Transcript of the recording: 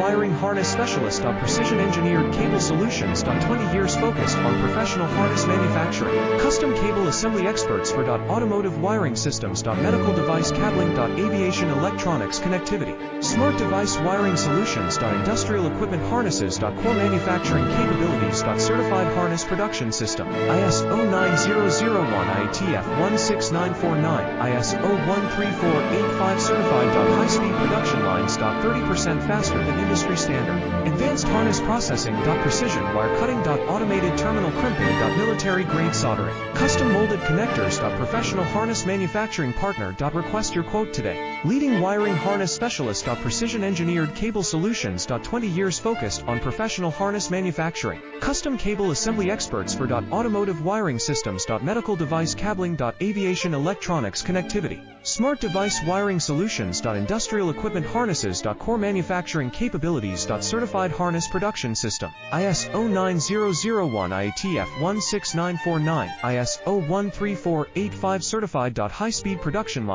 wiring harness specialist. Precision engineered cable solutions. 20 years focused on professional harness manufacturing. Custom cable assembly experts for automotive wiring systems. Medical device cabling. Aviation electronics connectivity. Smart device wiring solutions. Industrial equipment harnesses. Core manufacturing capabilities. Certified harness production system. ISO 9001 IATF 16949. ISO 13485 certified. High-speed production lines. 30% faster than industry standard. Advanced harness processing. Precision wire cutting. Automated terminal crimping. Military grade soldering. Custom molded connectors. Professional harness manufacturing partner. Request your quote today. Leading wiring harness specialist. Precision engineered cable solutions. 20 years focused on professional harness manufacturing. Custom cable assembly experts for automotive wiring systems. Medical device cabling. Aviation electronics connectivity. Smart device wiring solutions. Industrial equipment harnesses. Core manufacturing capabilities. Certified harness production system. ISO 9001 IATF 16949. ISO 13485 certified. High-speed production line.